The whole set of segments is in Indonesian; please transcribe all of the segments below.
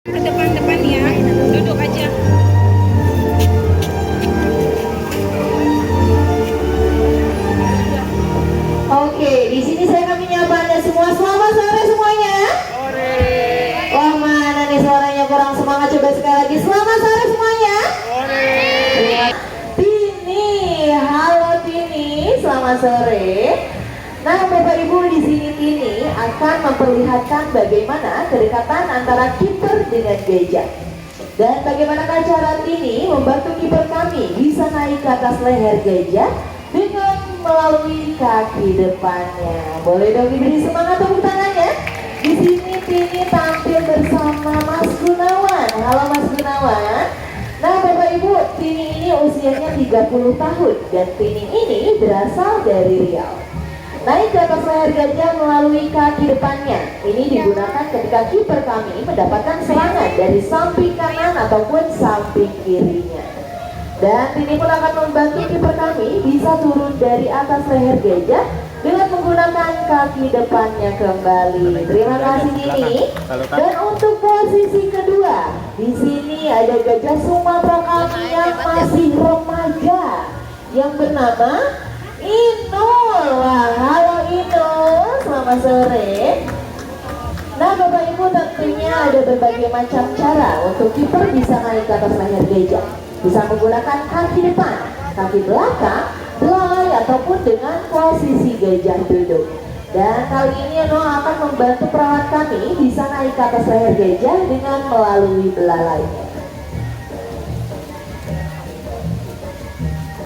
Ke depan-depan ya, duduk aja. Oke, di sini saya akan menyapa Anda semua. Selamat sore semuanya. Sore. Wah, mana nih suaranya kurang semangat, coba sekali lagi. Selamat sore semuanya. Sore. Tini, halo Tini, selamat sore. Nah, Bapak Ibu, di sini Tini akan memperlihatkan bagaimana kedekatan antara kiper dengan gajah. Dan bagaimanakah cara Tini membantu kiper kami bisa naik ke atas leher gajah dengan melalui kaki depannya. Boleh dong diberi semangat tepuk tangannya. Di sini Tini tampil bersama Mas Gunawan. Halo Mas Gunawan. Nah Bapak Ibu, Tini ini usianya 30 tahun dan Tini ini berasal dari Riau. Naik ke atas leher gajah melalui kaki depannya. Ini digunakan ketika kiper kami mendapatkan serangan dari samping kanan ataupun samping kirinya. Dan Tini pun akan membantu kiper kami bisa turun dari atas leher gajah dengan menggunakan kaki depannya kembali. Terima kasih Tini. Dan untuk posisi kedua, di sini ada gajah Sumatera kami yang masih remaja yang bernama Inul. Wah, halo Inul, selamat sore. Nah Bapak Ibu, tentunya ada berbagai macam cara untuk kiper bisa naik ke atas leher gajah. Bisa menggunakan kaki depan, kaki belakang, belalai ataupun dengan posisi gajah duduk. Dan kali ini Inul akan membantu perawat kami bisa naik ke atas leher gajah dengan melalui belalainya.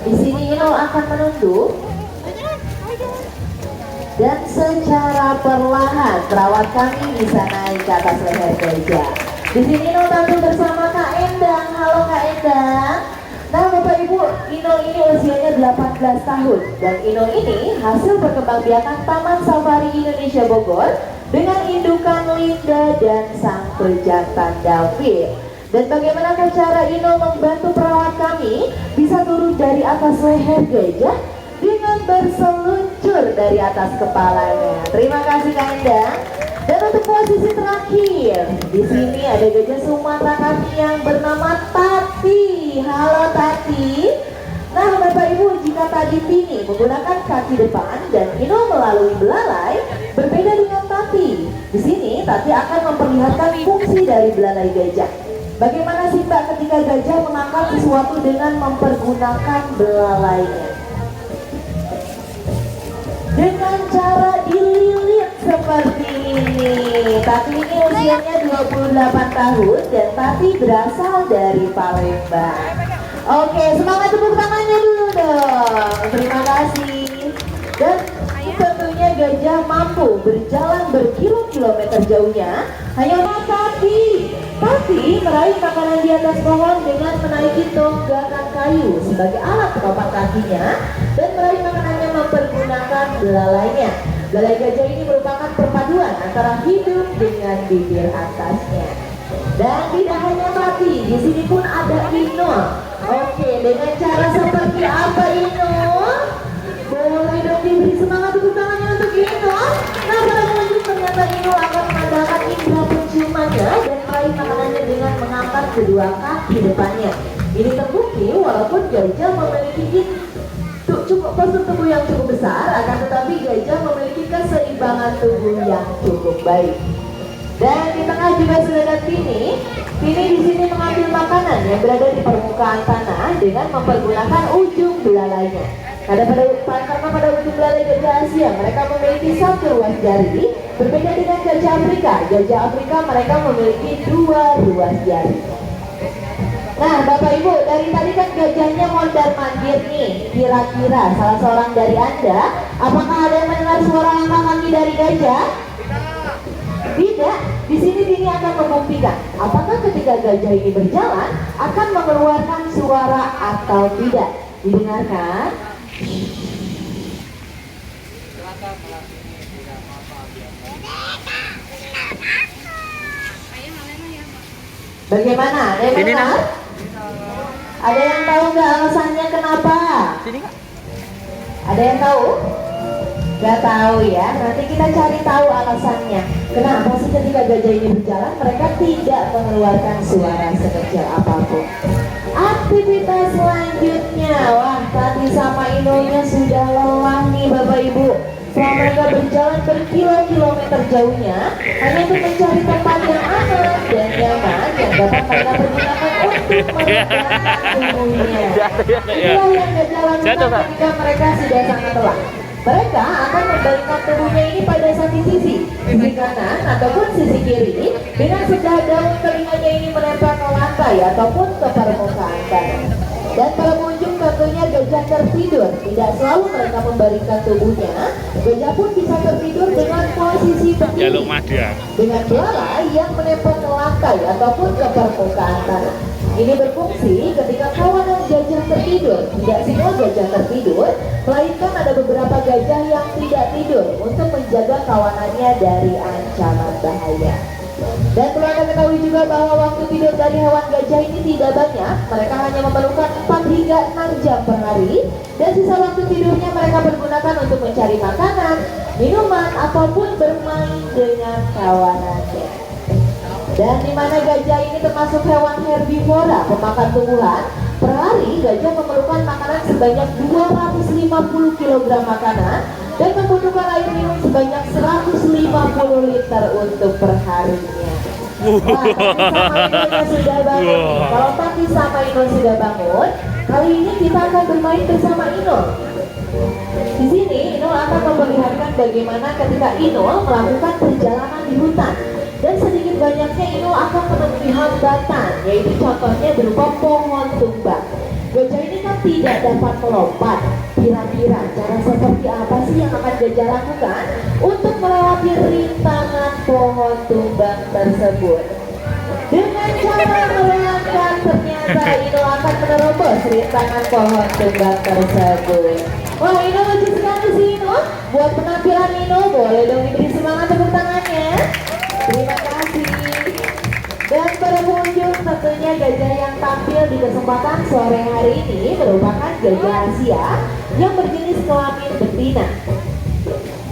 Di sini Inul akan menunduk dan secara perlahan perawat kami bisa naik ke atas leher gajah. Di sini Inul tampil bersama Kak Endang. Halo Kak Endang. Nah Bapak Ibu, Inul ini usianya 18 tahun dan Inul ini hasil perkembangbiakan Taman Safari Indonesia Bogor dengan indukan Linda dan sang pejantan David. Dan bagaimana cara Inul membantu perawat kami bisa turun dari atas leher gajah dengan berseluncur dari atas kepalanya. Terima kasih Kak Endang. Dan untuk posisi terakhir, di sini ada gajah Sumatera kami yang bernama Tati. Halo Tati. Nah Bapak Ibu, jika tadi Tini menggunakan kaki depan dan Inul melalui belalai, berbeda dengan Tati. Di sini Tati akan memperlihatkan fungsi dari belalai gajah. Bagaimana sih Mbak ketika gajah mengangkat sesuatu dengan mempergunakan belalainya? Dengan cara dililit seperti ini. Tati ini usianya 28 tahun dan Tati berasal dari Palembang. Oke, semangat tepuk tangannya dulu dong. Terima kasih. Dan tentunya gajah mampu berjalan berkilo-kilometer jauhnya hanya Tati meraih makanan di atas pohon dengan menaiki tonggakan kayu sebagai alat penopang kakinya dan meraih makanannya mempergunakan belalainya. Belalai gajah ini merupakan perpaduan antara hidung dengan bibir atasnya. Dan tidak hanya Tati, di sini pun ada Inul. Oke, dengan cara seperti apa Inul? Boleh dong diberi semangat tepuk tangannya untuk Inul. Nah, para pengunjung ternyata Inul akan mengandalkan indera penciumannya dan meraih makanannya dengan mengangkat kedua kaki depannya. Ini terbukti walaupun gajah memiliki postur tubuh yang cukup besar, akan tetapi gajah memiliki keseimbangan tubuh yang cukup baik. Dan di tengah juga sudah ada Tini. Tini di sini mengambil makanan yang berada di permukaan tanah dengan mempergunakan ujung belalainya. Karena pada ujung belalai gajah Asia mereka memiliki satu ruas jari, berbeda dengan gajah Afrika. Gajah Afrika mereka memiliki dua ruas jari. Nah Bapak Ibu, dari tadi kan gajahnya mondar mandir nih. Kira-kira salah seorang dari Anda, apakah ada yang mendengar suara langkah kaki dari gajah? Tidak. Di sini Tini akan membuktikan apakah ketika gajah ini berjalan akan mengeluarkan suara atau tidak. Didengarkan. Bagaimana? Ada yang dengar? Ada yang tahu nggak alasannya kenapa? Ada yang tahu? Nggak tahu ya, nanti kita cari tahu alasannya. Kenapa sih ketika gajah ini berjalan mereka tidak mengeluarkan suara sekecil apapun. Aktivitas selanjutnya, wah Tati sama Inonya sudah lelah nih Bapak Ibu. Setelah mereka berjalan berkilo-kilometer jauhnya hanya untuk mencari tempat yang aman dan nyaman yang dapat mereka pergunakan untuk meredakan tubuhnya. Itulah yang gajah lakukan ketika mereka sudah sangat lelah. Mereka akan membalikkan tubuhnya ini pada satu sisi kanan ataupun sisi kiri, dengan sebelah daun telinganya ini menempel ke lantai ataupun ke permukaan tanah. Dan para pengunjung tentunya gajah tertidur, tidak selalu mereka membalikkan tubuhnya. Gajah pun bisa tertidur dengan posisi berdiri, dengan belalai yang menempel ke lantai ataupun ke permukaan tanah. Ini berfungsi ketika kawanan gajah tertidur. Tidak semua gajah tertidur, melainkan ada beberapa gajah yang tidak tidur untuk menjaga kawanannya dari ancaman bahaya. Dan perlu Anda ketahui juga bahwa waktu tidur dari hewan gajah ini tidak banyak. Mereka hanya memerlukan 4 hingga 6 jam per hari. Dan sisa waktu tidurnya mereka pergunakan untuk mencari makanan, minuman, ataupun bermain dengan kawanannya. Dan di mana gajah ini termasuk hewan herbivora, pemakan tumbuhan, per hari gajah memerlukan makanan sebanyak 250 kg makanan dan membutuhkan air minum sebanyak 150 liter untuk perharinya. Wah, Tati sama Ino sudah bangun nih. Kalau Tati sama Ino sudah bangun, kali ini kita akan bermain bersama Ino. Di sini Ino akan memperlihatkan bagaimana ketika Ino melakukan perjalanan di hutan. Dan sedikit banyaknya Ino akan menemui hambatan, yaitu contohnya berupa pohon tumbang. Gajah ini kan tidak dapat melompat. Kira-kira cara seperti apa sih yang akan gajah lakukan untuk melewati rintangan pohon tumbang tersebut? Dengan cara melangkah, ternyata Ino akan menerobos rintangan pohon tumbang tersebut. Wah, Ino lucu sekali sih Ino. Buat penampilan Ino, boleh dong diberi semangat tepuk tangannya. Terima kasih. Dan para pengunjung, tentunya gajah yang tampil di kesempatan sore hari ini merupakan gajah Asia yang berjenis kelamin betina.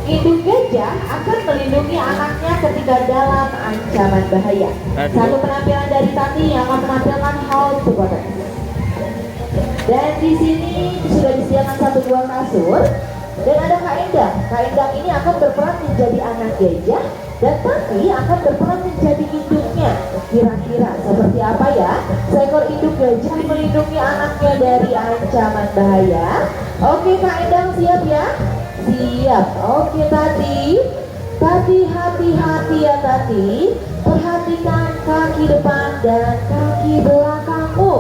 Induk gajah akan melindungi anaknya ketika dalam ancaman bahaya. Satu penampilan dari Tati yang akan menampilkan how to protect. Dan di sini sudah disediakan satu buah kasur dan ada Kak Endang. Kak Endang ini akan berperan menjadi anak gajah dan Tati akan berperan menjadi induknya. Kira-kira seperti apa ya seekor induk gajah melindungi anaknya dari ancaman bahaya? Oke Kak Endang, siap ya? Siap. Oke Tati. Tati hati-hati ya Tati. Perhatikan kaki depan dan kaki belakangmu.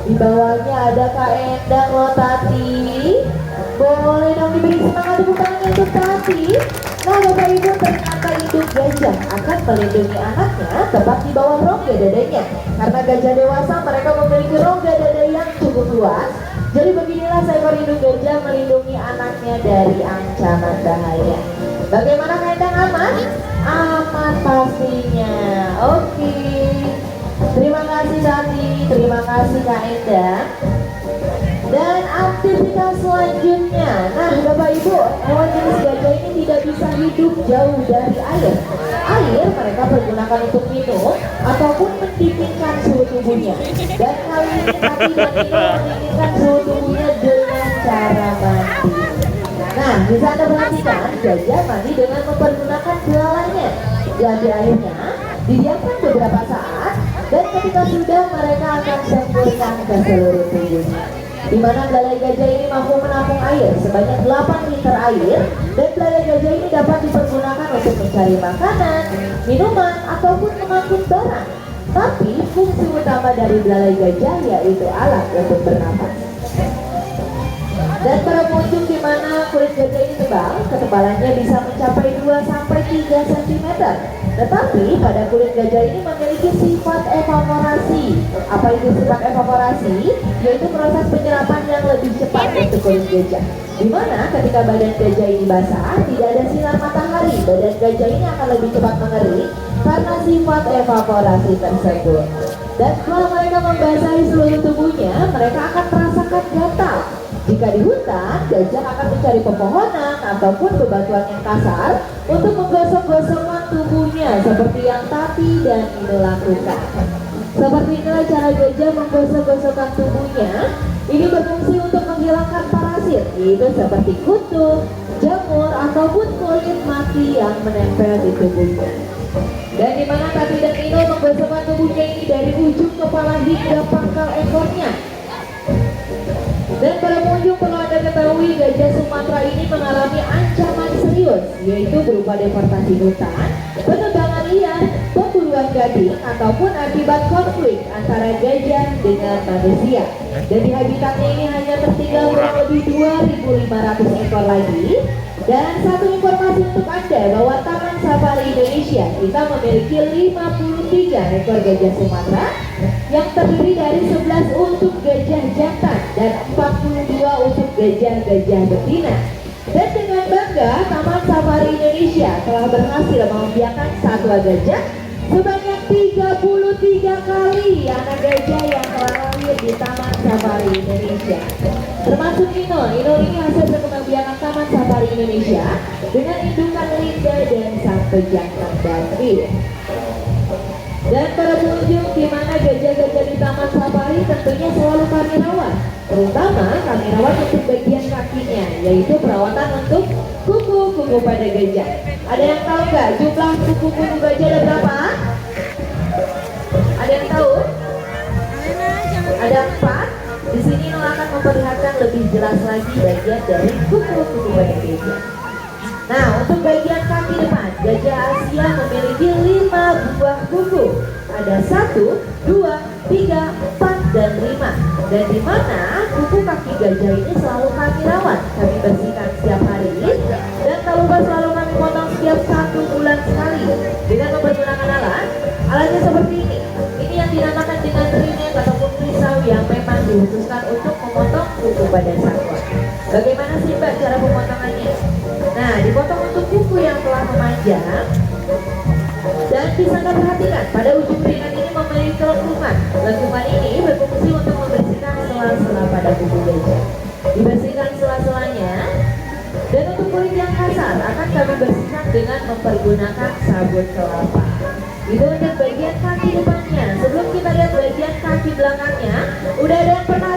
Di bawahnya ada Kak Endang loh Tati. Boleh dong diberi semangat tepuk tangan untuk Tati. Nah Bapak Ibu, ternyata induk gajah akan melindungi anaknya tepat di bawah rongga dadanya. Karena gajah dewasa mereka memiliki rongga dada yang cukup luas. Jadi beginilah seekor induk gajah melindungi anaknya dari ancaman bahaya. Bagaimana Kak Endang, aman? Aman pastinya. Oke. Terima kasih Tati, terima kasih Kak Endang. Dan aktivitas selanjutnya, nah Bapak Ibu, hewan jenis gajah ini tidak bisa hidup jauh dari air. Air mereka pergunakan untuk minum ataupun mendinginkan suhu tubuhnya. Dan kali ini Tati dan Ino mendinginkan suhu tubuhnya dengan cara mandi. Nah, bisa Anda perhatikan, gajah mandi dengan mempergunakan belalainya. Diambil airnya, didiamkan beberapa saat, dan ketika sudah mereka akan semburkan ke seluruh tubuhnya. Di mana belalai gajah ini mampu menampung air sebanyak 8 liter air, dan belalai gajah ini dapat dipergunakan untuk mencari makanan, minuman, ataupun mengangkut barang. Tapi fungsi utama dari belalai gajah yaitu alat untuk bernapas. Dan para pengunjung, di mana kulit gajah ini tebal, ketebalannya bisa mencapai 2-3 cm. Tetapi pada kulit gajah ini memiliki sifat evaporasi. Apa itu sifat evaporasi? Yaitu proses penyerapan yang lebih cepat untuk kulit gajah. Di mana ketika badan gajah ini basah, tidak ada sinar matahari, badan gajah ini akan lebih cepat mengering karena sifat evaporasi tersebut. Dan setelah mereka membasahi seluruh tubuhnya, mereka akan merasakan gatal. Jika di hutan, gajah akan mencari pepohonan ataupun bebatuan yang kasar untuk menggosok-gosokkan tubuhnya seperti yang Tati dan Nino lakukan. Seperti inilah cara gajah menggosok-gosokkan tubuhnya. Ini berfungsi untuk menghilangkan parasit, yaitu seperti kutu, jamur, ataupun kulit mati yang menempel di tubuhnya. Dan di mana Tati dan Nino menggosokkan tubuhnya ini dari ujung kepala hingga pangkal ekornya. Dan para pengunjung perlu Anda ketahui, gajah Sumatera ini mengalami ancaman serius, yaitu berupa deforestasi hutan, penebangan liar, pemburuan gading, ataupun akibat konflik antara gajah dengan manusia. Dan di habitatnya ini hanya tertinggal kurang lebih 2.500 ekor lagi. Dan satu informasi untuk Anda bahwa Taman Safari Indonesia kita memiliki 53 ekor gajah Sumatera yang terdiri dari 11 untuk gajah jantan dan 42 untuk gajah-gajah betina. Dan dengan bangga Taman Safari Indonesia telah berhasil membiarkan satwa gajah sebanyak 33 kali anak gajah yang telah lahir di Taman Safari Indonesia. Termasuk Nino ini hasil perkembangbiakan Taman Safari Indonesia dengan indukan Linda dan sang pejantan David. Dan para pengunjung, di mana gajah-gajah di Taman Safari tentunya selalu kami rawat, terutama kami rawat untuk bagian kakinya, yaitu perawatan untuk kuku pada gajah. Ada yang tahu nggak jumlah kuku gajah ada berapa? Ada yang tahu? Ada 4. Di sini Nino akan memperlihatkan lebih jelas lagi bagian dari kuku pada gajah. Nah, untuk bagian kaki depan, gajah Asia memiliki 5 buah kuku. Ada 1, 2, 3, 4, dan 5. Dan di mana kuku kaki gajah ini selalu kami rawat, kami bersihkan setiap hari. Dan tak lupa selalu kami potong setiap 1 bulan sekali dengan menggunakan alat. Alatnya seperti ini. Ini yang dinamakan dengan trinet ataupun pisau yang memang dikhususkan untuk memotong kuku pada satwa. Bagaimana sih Mbak cara pemotongannya? Nah, dipotong untuk kuku yang telah memanjang. Dan bisa Anda perhatikan pada ujung trinet ini memiliki lengkungan. Lengkungan ini berfungsi untuk membersihkan sela-sela pada kuku gajah. Dibersihkan sela-selanya. Dan untuk kulit yang kasar akan kami bersihkan dengan mempergunakan sabun kelapa. Itu untuk bagian kaki depannya. Sebelum kita lihat bagian kaki belakangnya, udah ada yang pernah